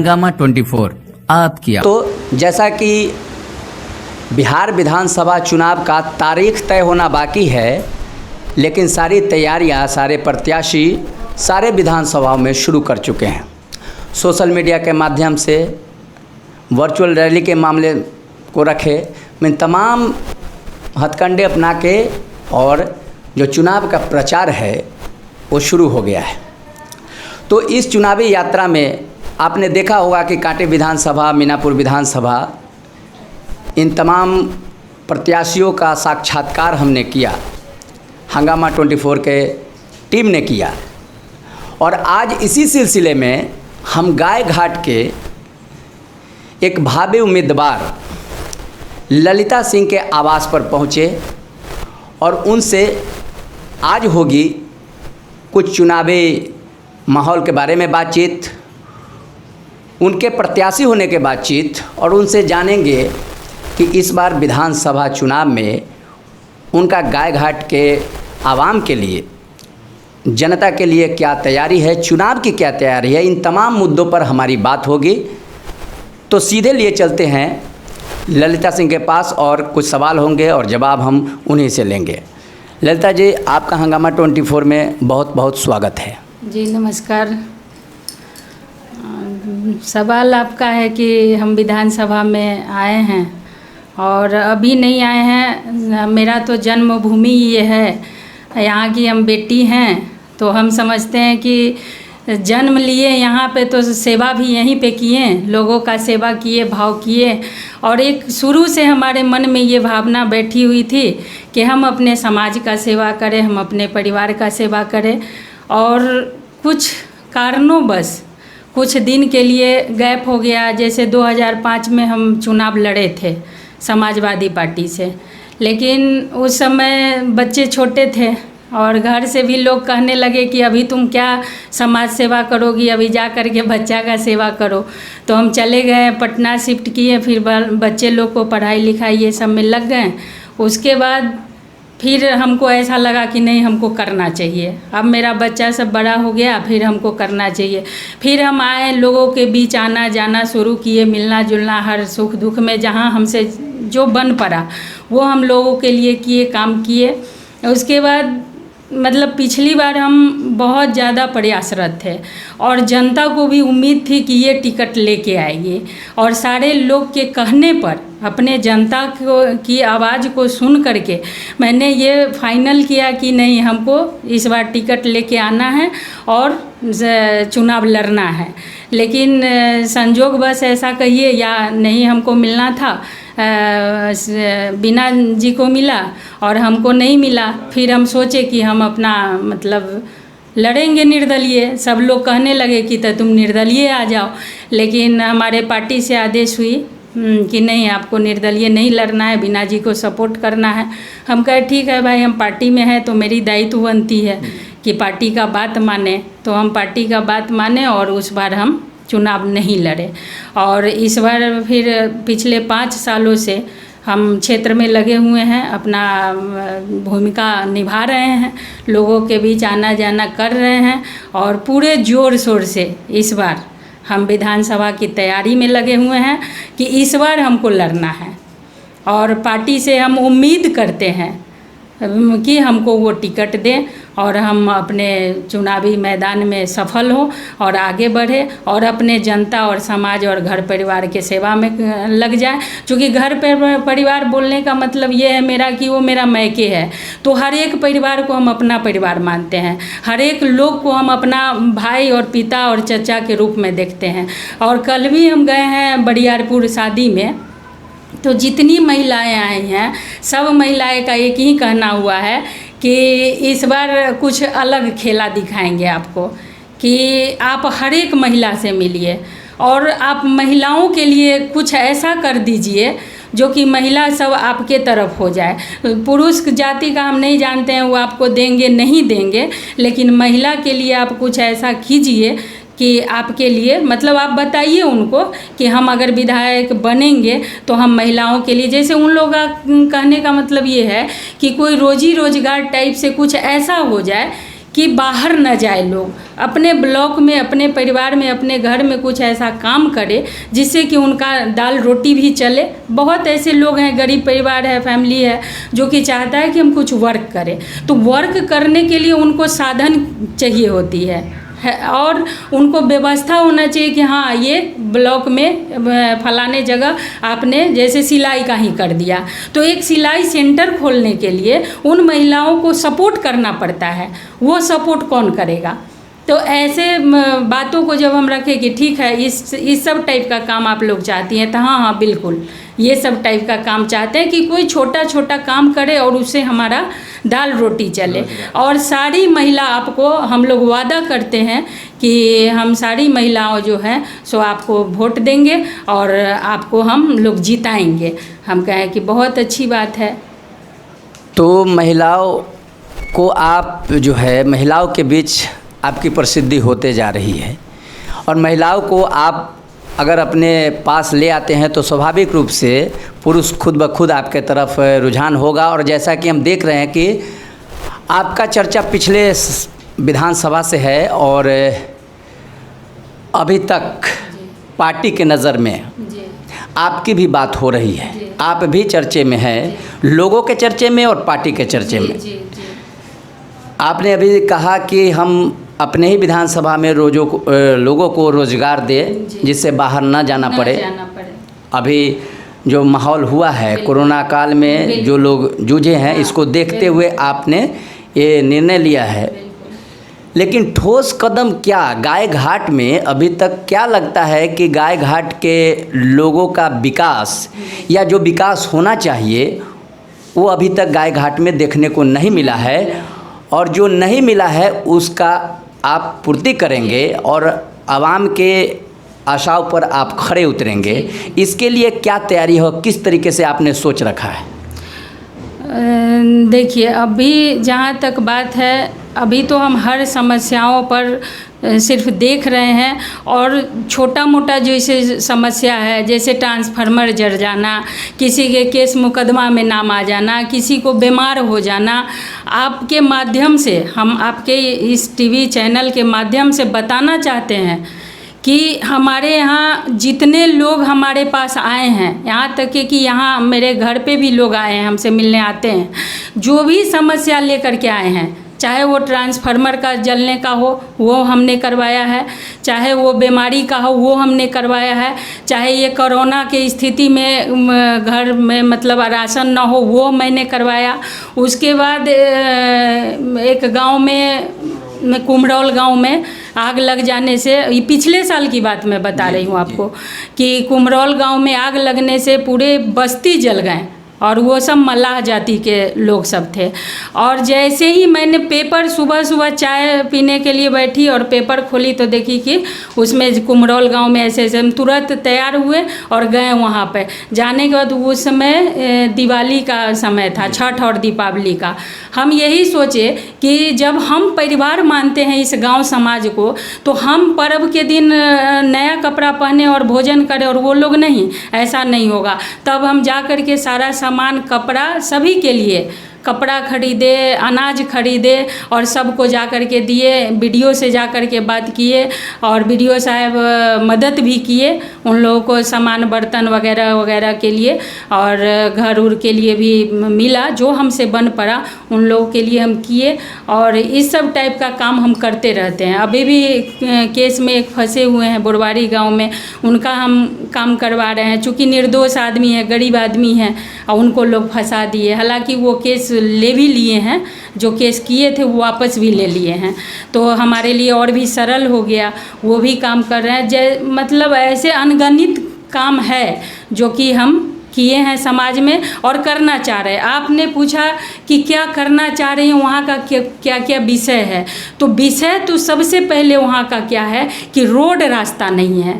हंगामा 24 आपकी। तो जैसा कि बिहार विधानसभा चुनाव का तारीख तय होना बाकी है, लेकिन सारी तैयारियां सारे प्रत्याशी सारे विधानसभाओं में शुरू कर चुके हैं। सोशल मीडिया के माध्यम से वर्चुअल रैली के मामले को रखे में तमाम हथकंडे अपना के और जो चुनाव का प्रचार है वो शुरू हो गया है। तो इस चुनावी यात्रा में आपने देखा होगा कि कांटे विधानसभा, मीनापुर विधानसभा, इन तमाम प्रत्याशियों का साक्षात्कार हमने किया, हंगामा 24 के टीम ने किया। और आज इसी सिलसिले में हम गाय घाट के एक भावी उम्मीदवार ललिता सिंह के आवास पर पहुँचे और उनसे आज होगी कुछ चुनावी माहौल के बारे में बातचीत, उनके प्रत्याशी होने के बातचीत, और उनसे जानेंगे कि इस बार विधानसभा चुनाव में उनका गाय घाट के आवाम के लिए, जनता के लिए क्या तैयारी है, चुनाव की क्या तैयारी है। इन तमाम मुद्दों पर हमारी बात होगी। तो सीधे लिए चलते हैं ललिता सिंह के पास और कुछ सवाल होंगे और जवाब हम उन्हीं से लेंगे। ललिता जी, आपका हंगामा 24 में बहुत बहुत स्वागत है। जी नमस्कार। सवाल आपका है कि हम विधानसभा में आए हैं और अभी नहीं आए हैं। मेरा तो जन्मभूमि ये है, यहाँ की हम बेटी हैं, तो हम समझते हैं कि जन्म लिए यहाँ पे तो सेवा भी यहीं पे किए, लोगों का सेवा किए, भाव किए। और एक शुरू से हमारे मन में ये भावना बैठी हुई थी कि हम अपने समाज का सेवा करें, हम अपने परिवार का सेवा करें। और कुछ कारणों बस कुछ दिन के लिए गैप हो गया। जैसे 2005 में हम चुनाव लड़े थे समाजवादी पार्टी से, लेकिन उस समय बच्चे छोटे थे और घर से भी लोग कहने लगे कि अभी तुम क्या समाज सेवा करोगी, अभी जा कर के बच्चा का सेवा करो। तो हम चले गए, पटना शिफ्ट किए, फिर बच्चे लोग को पढ़ाई लिखाई ये सब में लग गए। उसके बाद फिर हमको ऐसा लगा कि नहीं, हमको करना चाहिए। अब मेरा बच्चा सब बड़ा हो गया, फिर हमको करना चाहिए। फिर हम आए, लोगों के बीच आना जाना शुरू किए, मिलना जुलना, हर सुख दुख में जहाँ हमसे जो बन पड़ा वो हम लोगों के लिए किए, काम किए। उसके बाद मतलब पिछली बार हम बहुत ज़्यादा प्रयासरत थे और जनता को भी उम्मीद थी कि ये टिकट लेके आएगी। और सारे लोग के कहने पर, अपने जनता को की आवाज़ को सुन करके मैंने ये फाइनल किया कि नहीं, हमको इस बार टिकट लेके आना है और चुनाव लड़ना है। लेकिन संजोग बस ऐसा कहिए या नहीं, हमको मिलना था, बीना जी को मिला और हमको नहीं मिला। फिर हम सोचे कि हम अपना मतलब लड़ेंगे निर्दलीय। सब लोग कहने लगे कि तो तुम निर्दलीय आ जाओ, लेकिन हमारे पार्टी से आदेश हुई कि नहीं, आपको निर्दलीय नहीं लड़ना है, बीना जी को सपोर्ट करना है। हम कहे ठीक है भाई, हम पार्टी में हैं तो मेरी दायित्व बनती है कि पार्टी का बात माने। तो हम पार्टी का बात माने और उस बार हम चुनाव नहीं लड़े। और इस बार फिर पिछले 5 सालों से हम क्षेत्र में लगे हुए हैं, अपना भूमिका निभा रहे हैं, लोगों के बीच आना जाना कर रहे हैं और पूरे जोर शोर से इस बार हम विधानसभा की तैयारी में लगे हुए हैं कि इस बार हमको लड़ना है। और पार्टी से हम उम्मीद करते हैं कि हमको वो टिकट दें और हम अपने चुनावी मैदान में सफल हों और आगे बढ़े और अपने जनता और समाज और घर परिवार के सेवा में लग जाए। क्योंकि घर परिवार बोलने का मतलब ये है मेरा कि वो मेरा मैके है। तो हर एक परिवार को हम अपना परिवार मानते हैं, हर एक लोग को हम अपना भाई और पिता और चचा के रूप में देखते हैं। और कल भी हम गए हैं बरियारपुर शादी में, तो जितनी महिलाएं आई हैं सब महिलाएं का एक ही कहना हुआ है कि इस बार कुछ अलग खेला दिखाएंगे आपको, कि आप हर एक महिला से मिलिए और आप महिलाओं के लिए कुछ ऐसा कर दीजिए जो कि महिला सब आपके तरफ हो जाए। पुरुष जाति का हम नहीं जानते हैं, वो आपको देंगे नहीं देंगे, लेकिन महिला के लिए आप कुछ ऐसा कीजिए कि आपके लिए मतलब आप बताइए उनको कि हम अगर विधायक बनेंगे तो हम महिलाओं के लिए, जैसे उन लोगों का कहने का मतलब ये है कि कोई रोजी रोजगार टाइप से कुछ ऐसा हो जाए कि बाहर न जाए, लोग अपने ब्लॉक में, अपने परिवार में, अपने घर में कुछ ऐसा काम करे जिससे कि उनका दाल रोटी भी चले। बहुत ऐसे लोग हैं, गरीब परिवार है, फैमिली है, जो कि चाहता है कि हम कुछ वर्क करें। तो वर्क करने के लिए उनको साधन चाहिए होती है और उनको व्यवस्था होना चाहिए कि हाँ, ये ब्लॉक में फलाने जगह आपने जैसे सिलाई का ही कर दिया, तो एक सिलाई सेंटर खोलने के लिए उन महिलाओं को सपोर्ट करना पड़ता है। वो सपोर्ट कौन करेगा? तो ऐसे बातों को जब हम रखें कि ठीक है, इस सब टाइप का काम आप लोग चाहती हैं, तो हाँ हाँ बिल्कुल, ये सब टाइप का काम चाहते हैं कि कोई छोटा छोटा काम करे और उससे हमारा दाल रोटी चले। और सारी महिला, आपको हम लोग वादा करते हैं कि हम सारी महिलाओं जो हैं सो आपको वोट देंगे और आपको हम लोग जिताएंगे। हम कहें कि बहुत अच्छी बात है। तो महिलाओं को आप जो है, महिलाओं के बीच आपकी प्रसिद्धि होते जा रही है और महिलाओं को आप अगर अपने पास ले आते हैं तो स्वाभाविक रूप से पुरुष खुद ब खुद आपके तरफ रुझान होगा। और जैसा कि हम देख रहे हैं कि आपका चर्चा पिछले विधानसभा से है और अभी तक पार्टी के नज़र में आपकी भी बात हो रही है, आप भी चर्चे में हैं, लोगों के चर्चे में और पार्टी के चर्चे में। आपने अभी कहा कि हम अपने ही विधानसभा में लोगों को रोजगार दे जिससे बाहर ना जाना पड़े। अभी जो माहौल हुआ है कोरोना काल में, जो लोग जूझे हैं, इसको देखते हुए आपने ये निर्णय लिया है। लेकिन ठोस कदम क्या गाय घाट में अभी तक क्या लगता है कि गाय घाट के लोगों का विकास या जो विकास होना चाहिए वो अभी तक गाय घाट में देखने को नहीं मिला है, और जो नहीं मिला है उसका आप पूर्ति करेंगे और आवाम के आशाओं पर आप खड़े उतरेंगे। इसके लिए क्या तैयारी हो, किस तरीके से आपने सोच रखा है? देखिए, अभी जहाँ तक बात है, अभी तो हम हर समस्याओं पर सिर्फ देख रहे हैं और छोटा मोटा जैसे समस्या है, जैसे ट्रांसफार्मर जल जाना, किसी के केस मुकदमा में नाम आ जाना, किसी को बीमार हो जाना, आपके माध्यम से, हम आपके इस टीवी चैनल के माध्यम से बताना चाहते हैं कि हमारे यहाँ जितने लोग हमारे पास आए हैं, यहाँ तक कि यहाँ मेरे घर पे भी लोग आए हैं, हमसे मिलने आते हैं, जो भी समस्या लेकर के आए हैं, चाहे वो ट्रांसफार्मर का जलने का हो वो हमने करवाया है, चाहे वो बीमारी का हो वो हमने करवाया है, चाहे ये कोरोना के स्थिति में घर में मतलब राशन ना हो वो मैंने करवाया। उसके बाद एक गांव में कुमरौल गांव में आग लग जाने से, ये पिछले साल की बात मैं बता रही हूँ आपको, कि कुमरौल गांव में आग लगने से पूरे बस्ती जल गए और वो सब मल्लाह जाति के लोग सब थे। और जैसे ही मैंने पेपर, सुबह सुबह चाय पीने के लिए बैठी और पेपर खोली तो देखी कि उसमें कुमरौल गांव में ऐसे ऐसे, हम तुरंत तैयार हुए और गए वहाँ पे। जाने के बाद उस समय दिवाली का समय था, छठ और दीपावली का। हम यही सोचे कि जब हम परिवार मानते हैं इस गांव समाज को, तो हम पर्व के दिन नया कपड़ा पहने और भोजन करें और वो लोग नहीं, ऐसा नहीं होगा। तब हम जा कर के सारा सामान, कपड़ा, सभी के लिए कपड़ा खरीदे, अनाज खरीदे और सबको जा कर के दिए। बीडीओ से जा कर के बात किए और बीडीओ साहब मदद भी किए उन लोगों को सामान, बर्तन वगैरह वगैरह के लिए, और घर उर के लिए भी मिला, जो हमसे बन पड़ा उन लोगों के लिए हम किए। और इस सब टाइप का काम हम करते रहते हैं। अभी भी केस में एक फंसे हुए हैं बुरवारी गांव में, उनका हम काम करवा रहे हैं। चूँकि निर्दोष आदमी है, गरीब आदमी है और उनको लोग फंसा दिए। हालांकि वो केस ले भी लिए हैं, जो केस किए थे वो वापस भी ले लिए हैं, तो हमारे लिए और भी सरल हो गया। वो भी काम कर रहे हैं। मतलब ऐसे अनगिनत काम है जो कि हम किए हैं समाज में और करना चाह रहे हैं। आपने पूछा कि क्या करना चाह रही हैं, वहाँ का क्या क्या विषय है, तो विषय तो सबसे पहले वहाँ का क्या है कि रोड रास्ता नहीं है।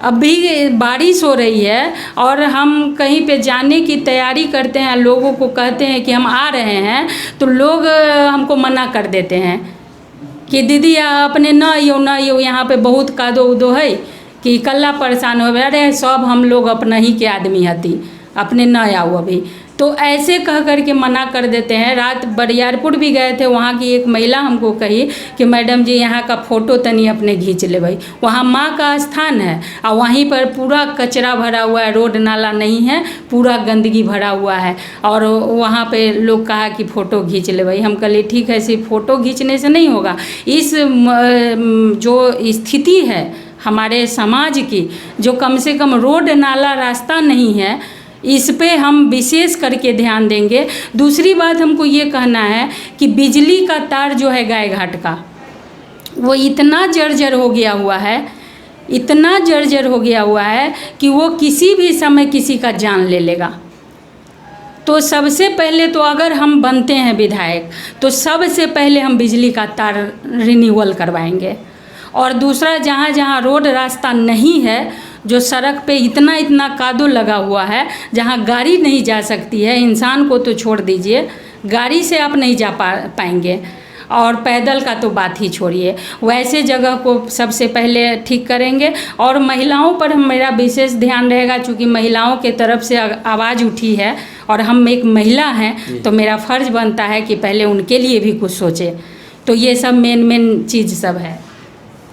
अभी बारिश हो रही है और हम कहीं पे जाने की तैयारी करते हैं, लोगों को कहते हैं कि हम आ रहे हैं, तो लोग हमको मना कर देते हैं कि दीदी अपने न आइयो, यहाँ पे बहुत कादो उदो है कि कल्ला परेशान हो। अरे सब हम लोग अपना ही के आदमी हती, अपने न आओ अभी। तो ऐसे कह कर के मना कर देते हैं। रात बरियारपुर भी गए थे, वहाँ की एक महिला हमको कही कि मैडम जी यहाँ का फ़ोटो तनी अपने खींच ले भाई, वहाँ माँ का स्थान है और वहीं पर पूरा कचरा भरा हुआ है, रोड नाला नहीं है, पूरा गंदगी भरा हुआ है। और वहाँ पे लोग कहा कि फ़ोटो खींच ले भाई। हम कहले ठीक है, सिर्फ फ़ोटो खींचने से नहीं होगा। इस जो स्थिति है हमारे समाज की, जो कम से कम रोड नाला रास्ता नहीं है, इस पे हम विशेष करके ध्यान देंगे। दूसरी बात हमको ये कहना है कि बिजली का तार जो है गाय घाट का, वो इतना जर्जर हो गया हुआ है, इतना जर्जर हो गया हुआ है कि वो किसी भी समय किसी का जान ले लेगा। तो सबसे पहले तो अगर हम बनते हैं विधायक तो सबसे पहले हम बिजली का तार रिन्यूअल करवाएंगे। और दूसरा, जहाँ जहाँ रोड रास्ता नहीं है, जो सड़क पे इतना इतना कादो लगा हुआ है, जहाँ गाड़ी नहीं जा सकती है, इंसान को तो छोड़ दीजिए, गाड़ी से आप नहीं जा पाएंगे और पैदल का तो बात ही छोड़िए, वैसे जगह को सबसे पहले ठीक करेंगे। और महिलाओं पर मेरा विशेष ध्यान रहेगा, चूँकि महिलाओं के तरफ से आवाज़ उठी है और हम एक महिला हैं, तो मेरा फ़र्ज़ बनता है कि पहले उनके लिए भी कुछ सोचें। तो ये सब मेन चीज़ सब है।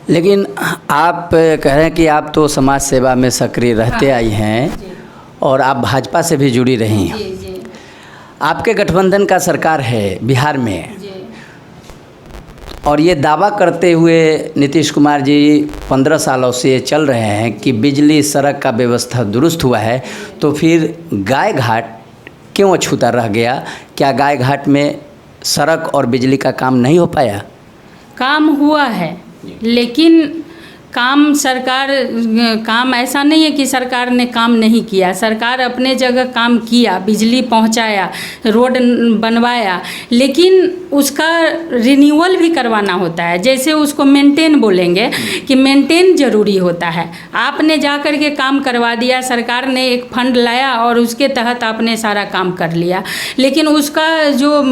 लेकिन आप कह रहे हैं कि आप तो समाज सेवा में सक्रिय रहते आई हैं और आप भाजपा से भी जुड़ी रही हैं। जी। आपके गठबंधन का सरकार है बिहार में, जी। और ये दावा करते हुए नीतीश कुमार जी 15 सालों से चल रहे हैं कि बिजली सड़क का व्यवस्था दुरुस्त हुआ है, तो फिर गाय घाट क्यों अछूता रह गया? क्या गाय घाट में सड़क और बिजली का काम नहीं हो पाया? काम हुआ है, लेकिन काम ऐसा नहीं है कि सरकार ने काम नहीं किया। सरकार अपने जगह काम किया, बिजली पहुंचाया, रोड बनवाया, लेकिन उसका रिन्यूअल भी करवाना होता है। जैसे उसको मेंटेन बोलेंगे कि मेंटेन ज़रूरी होता है। आपने जा कर के काम करवा दिया, सरकार ने एक फंड लाया और उसके तहत आपने सारा काम कर लिया, लेकिन उसका जो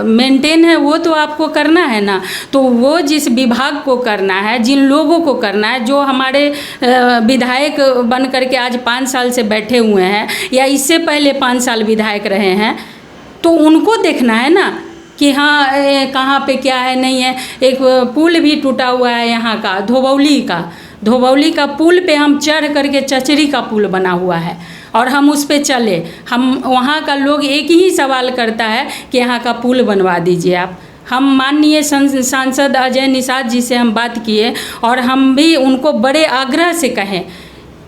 मेंटेन है वो तो आपको करना है ना। तो वो जिस विभाग को करना है, जिन लोगों को करना है, जो हमारे विधायक बन करके आज 5 साल से बैठे हुए हैं या इससे पहले 5 साल विधायक रहे हैं, तो उनको देखना है ना कि हाँ कहाँ पे क्या है नहीं है। एक पुल भी टूटा हुआ है यहाँ का, धोबौली का पुल पे हम चढ़ करके चचरी का पुल बना हुआ है और हम उस पे चले। हम वहाँ का लोग एक ही सवाल करता है कि यहाँ का पुल बनवा दीजिए आप। हम माननीय सांसद अजय निषाद जी से हम बात किए और हम भी उनको बड़े आग्रह से कहें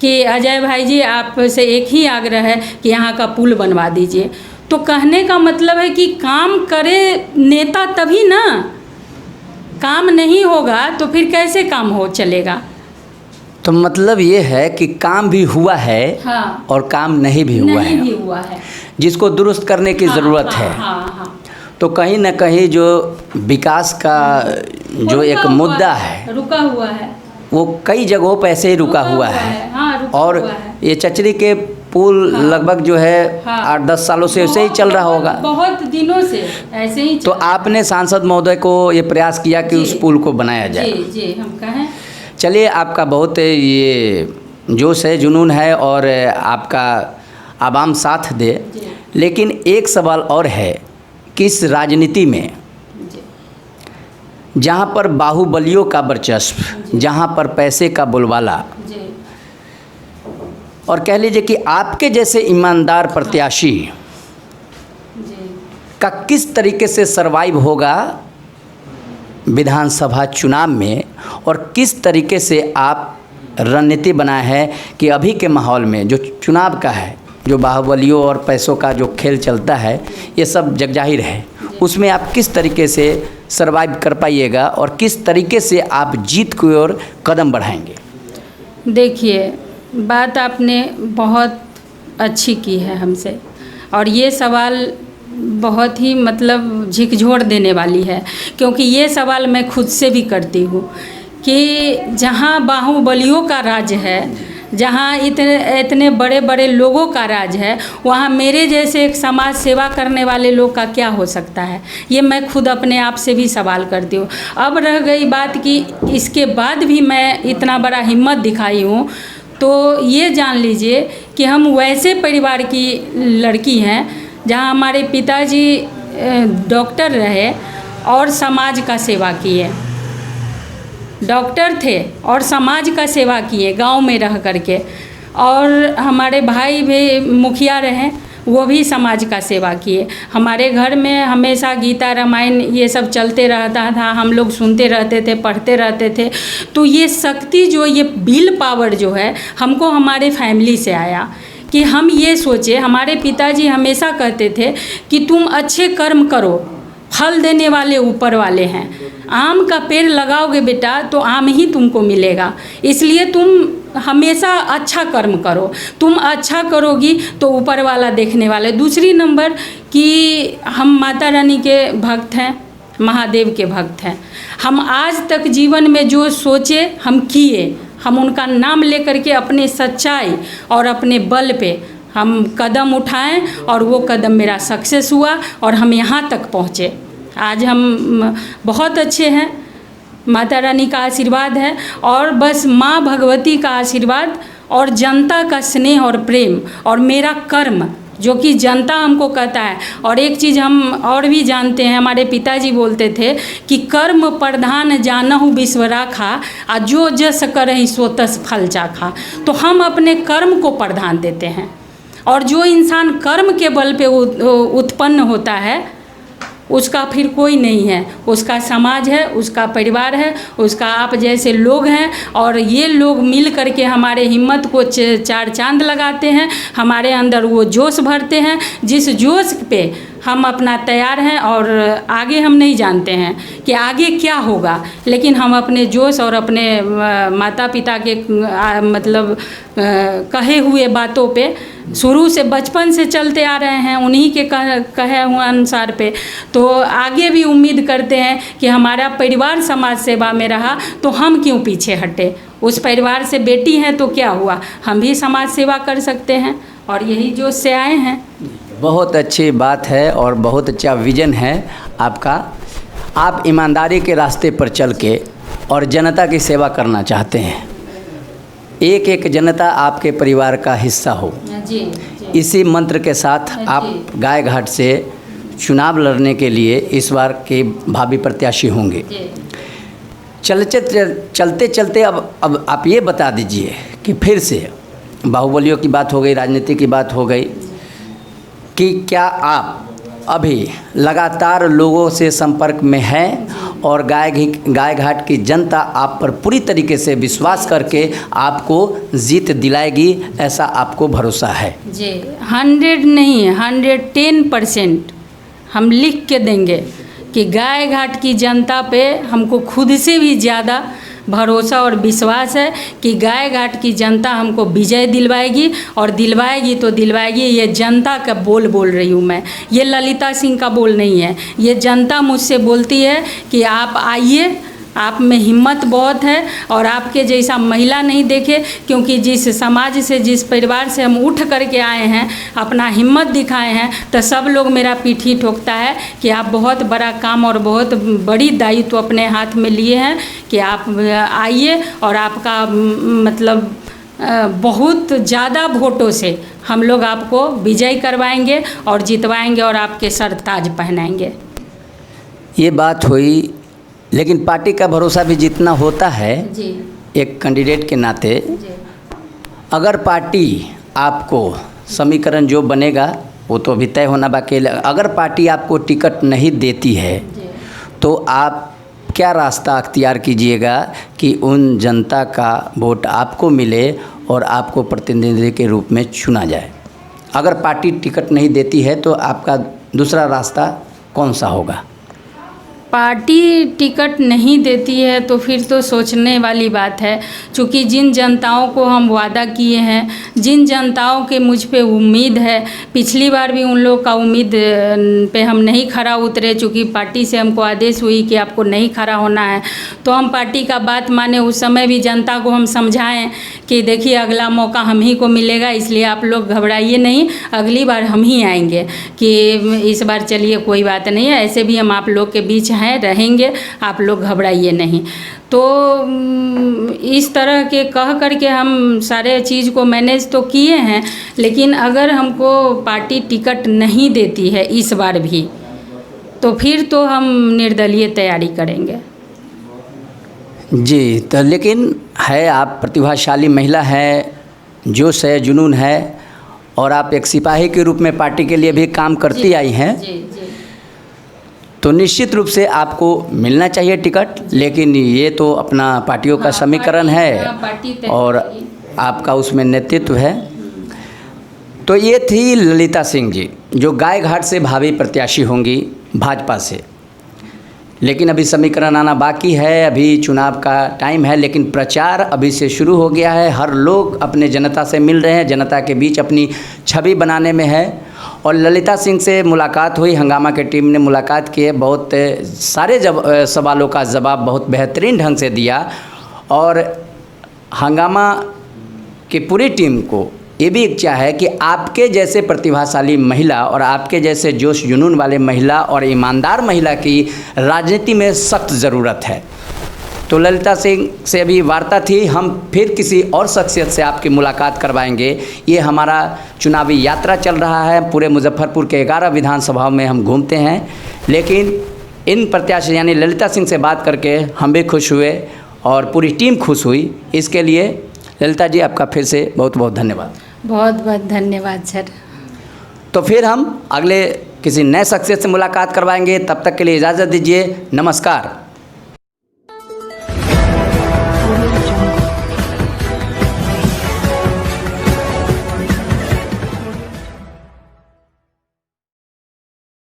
कि अजय भाई जी आपसे एक ही आग्रह है कि यहाँ का पुल बनवा दीजिए। तो कहने का मतलब है कि काम करे नेता तभी ना, काम नहीं होगा तो फिर कैसे काम चलेगा। तो मतलब ये है कि काम भी हुआ है, हाँ, और काम नहीं भी हुआ है, जिसको दुरुस्त करने की ज़रूरत है। हाँ। तो कहीं न कहीं जो विकास का जो एक मुद्दा है, रुका हुआ है, वो कई जगहों पर ऐसे ही रुका हुआ है। हाँ, और हुआ है। ये चचरी के पुल लगभग जो है 8-10 सालों से ऐसे ही चल रहा होगा, बहुत दिनों से ऐसे ही। तो आपने सांसद महोदय को ये प्रयास किया कि उस पुल को बनाया जाए। जी हम कहें। चलिए, आपका बहुत ये जोश है, जुनून है और आपका आवाम साथ दे। लेकिन एक सवाल और है कि इस राजनीति में जहाँ पर बाहुबलियों का वर्चस्व, जहाँ पर पैसे का बोलबाला, और कह लीजिए कि आपके जैसे ईमानदार प्रत्याशी का किस तरीके से सरवाइव होगा विधानसभा चुनाव में, और किस तरीके से आप रणनीति बनाए हैं कि अभी के माहौल में जो चुनाव का है, जो बाहुबलियों और पैसों का जो खेल चलता है, ये सब जगजाहिर है, उसमें आप किस तरीके से सरवाइव कर पाइएगा और किस तरीके से आप जीत की ओर कदम बढ़ाएंगे? देखिए, बात आपने बहुत अच्छी की है हमसे, और ये सवाल बहुत ही मतलब झिकझोर देने वाली है, क्योंकि ये सवाल मैं खुद से भी करती हूँ कि जहाँ बाहुबलियों का राज है, जहाँ इतने बड़े बड़े लोगों का राज है, वहाँ मेरे जैसे एक समाज सेवा करने वाले लोग का क्या हो सकता है। ये मैं खुद अपने आप से भी सवाल करती हूँ। अब रह गई बात कि इसके बाद भी मैं इतना बड़ा हिम्मत दिखाई हूँ, तो ये जान लीजिए कि हम वैसे परिवार की लड़की हैं जहाँ हमारे पिताजी डॉक्टर रहे और समाज का सेवा किए। डॉक्टर थे और समाज का सेवा किए गांव में रह करके। और हमारे भाई भी मुखिया रहे, वो भी समाज का सेवा किए। हमारे घर में हमेशा गीता रामायण ये सब चलते रहता था, हम लोग सुनते रहते थे, पढ़ते रहते थे। तो ये शक्ति जो, ये विल पावर जो है, हमको हमारे फैमिली से आया कि हम ये सोचे। हमारे पिताजी हमेशा कहते थे कि तुम अच्छे कर्म करो, फल देने वाले ऊपर वाले हैं। आम का पेड़ लगाओगे बेटा तो आम ही तुमको मिलेगा, इसलिए तुम हमेशा अच्छा कर्म करो। तुम अच्छा करोगी तो ऊपर वाला देखने वाला। दूसरी नंबर कि हम माता रानी के भक्त हैं, महादेव के भक्त हैं। हम आज तक जीवन में जो सोचे हम किए, हम उनका नाम लेकर के अपने सच्चाई और अपने बल पे हम कदम उठाएं और वो कदम मेरा सक्सेस हुआ और हम यहाँ तक पहुँचे। आज हम बहुत अच्छे हैं, माता रानी का आशीर्वाद है और बस माँ भगवती का आशीर्वाद और जनता का स्नेह और प्रेम और मेरा कर्म जो कि जनता हमको कहता है। और एक चीज़ हम और भी जानते हैं, हमारे पिताजी बोलते थे कि कर्म प्रधान जानहु विश्व राखा, आ जो जस करहि सो तस फल चाखा। तो हम अपने कर्म को प्रधान देते हैं और जो इंसान कर्म के बल पे उत्पन्न होता है उसका फिर कोई नहीं है, उसका समाज है, उसका परिवार है, उसका आप जैसे लोग हैं। और ये लोग मिल करके हमारे हिम्मत को चार चांद लगाते हैं, हमारे अंदर वो जोश भरते हैं, जिस जोश पे हम अपना तैयार हैं। और आगे हम नहीं जानते हैं कि आगे क्या होगा, लेकिन हम अपने जोश और अपने माता पिता के मतलब कहे हुए बातों पे शुरू से बचपन से चलते आ रहे हैं, उन्हीं के कहे हुए अनुसार पे, तो आगे भी उम्मीद करते हैं कि हमारा परिवार समाज सेवा में रहा तो हम क्यों पीछे हटे। उस परिवार से बेटी हैं तो क्या हुआ, हम भी समाज सेवा कर सकते हैं और यही जोश से आए हैं। बहुत अच्छी बात है और बहुत अच्छा विजन है आपका। आप ईमानदारी के रास्ते पर चल के और जनता की सेवा करना चाहते हैं। एक एक जनता आपके परिवार का हिस्सा हो, जी। इसी मंत्र के साथ आप गायघाट से चुनाव लड़ने के लिए इस बार के भावी प्रत्याशी होंगे। चलते चलते अब आप ये बता दीजिए कि फिर से बाहुबलियों की बात हो गई, राजनीति की बात हो गई, कि क्या आप अभी लगातार लोगों से संपर्क में हैं और गायघाट की जनता आप पर पूरी तरीके से विश्वास करके आपको जीत दिलाएगी, ऐसा आपको भरोसा है? जी, 100 नहीं 110% हम लिख के देंगे कि गायघाट की जनता पे हमको खुद से भी ज़्यादा भरोसा और विश्वास है कि गायघाट की जनता हमको विजय दिलवाएगी और दिलवाएगी तो दिलवाएगी। ये जनता का बोल रही हूँ मैं, ये ललिता सिंह का बोल नहीं है। ये जनता मुझसे बोलती है कि आप आइए, आप में हिम्मत बहुत है और आपके जैसा महिला नहीं देखे, क्योंकि जिस समाज से, जिस परिवार से हम उठ करके आए हैं, अपना हिम्मत दिखाए हैं, तो सब लोग मेरा पीठी ठोकता है कि आप बहुत बड़ा काम और बहुत बड़ी दायित्व अपने हाथ में लिए हैं कि आप आइए और आपका मतलब बहुत ज़्यादा वोटों से हम लोग आपको विजय करवाएंगे और जितवाएंगे और आपके सर ताज पहनाएंगे। ये बात हुई, लेकिन पार्टी का भरोसा भी जितना होता है जी, एक कैंडिडेट के नाते, जी, अगर पार्टी आपको समीकरण जो बनेगा वो तो अभी तय होना बाकी है, अगर पार्टी आपको टिकट नहीं देती है तो आप क्या रास्ता अख्तियार कीजिएगा कि उन जनता का वोट आपको मिले और आपको प्रतिनिधि के रूप में चुना जाए? अगर पार्टी टिकट नहीं देती है तो आपका दूसरा रास्ता कौन सा होगा? पार्टी टिकट नहीं देती है तो फिर तो सोचने वाली बात है, क्योंकि जिन जनताओं को हम वादा किए हैं, जिन जनताओं के मुझ पे उम्मीद है, पिछली बार भी उन लोग का उम्मीद पे हम नहीं खरा उतरे, चूँकि पार्टी से हमको आदेश हुई कि आपको नहीं खरा होना है, तो हम पार्टी का बात माने। उस समय भी जनता को हम समझाएं कि देखिए अगला मौका हम ही को मिलेगा, इसलिए आप लोग घबराइए नहीं, अगली बार हम ही आएंगे, कि इस बार चलिए कोई बात नहीं है, ऐसे भी हम आप लोग के बीच हैं, रहेंगे, आप लोग घबराइए नहीं। तो इस तरह के कह करके हम सारे चीज़ को मैनेज तो किए हैं, लेकिन अगर हमको पार्टी टिकट नहीं देती है इस बार भी, तो फिर तो हम निर्दलीय तैयारी करेंगे। जी, तो लेकिन है, आप प्रतिभाशाली महिला है, जोश है, जुनून है, और आप एक सिपाही के रूप में पार्टी के लिए भी काम करती आई हैं। जी जी। तो निश्चित रूप से आपको मिलना चाहिए टिकट, लेकिन ये तो अपना पार्टियों का समीकरण है और आपका उसमें नेतृत्व है। तो ये थी ललिता सिंह जी, जो गायघाट से भावी प्रत्याशी होंगी भाजपा से। लेकिन अभी समीकरण आना बाकी है, अभी चुनाव का टाइम है, लेकिन प्रचार अभी से शुरू हो गया है। हर लोग अपने जनता से मिल रहे हैं, जनता के बीच अपनी छवि बनाने में है। और ललिता सिंह से मुलाकात हुई, हंगामा के टीम ने मुलाकात की है, बहुत सारे सवालों का जवाब बहुत बेहतरीन ढंग से दिया। और हंगामा की पूरी टीम को ये भी इच्छा है कि आपके जैसे प्रतिभाशाली महिला और आपके जैसे जोश जुनून वाले महिला और ईमानदार महिला की राजनीति में सख्त ज़रूरत है। तो ललिता सिंह से अभी वार्ता थी, हम फिर किसी और शख्सियत से आपकी मुलाकात करवाएंगे। ये हमारा चुनावी यात्रा चल रहा है, पूरे मुजफ्फरपुर के 11 विधानसभाओं में हम घूमते हैं, लेकिन इन प्रत्याशी यानी ललिता सिंह से बात करके हम भी खुश हुए और पूरी टीम खुश हुई। इसके लिए ललिता जी आपका फिर से बहुत बहुत धन्यवाद। बहुत बहुत धन्यवाद सर। तो फिर हम अगले किसी नए शख्सियत से मुलाकात करवाएंगे, तब तक के लिए इजाज़त दीजिए, नमस्कार।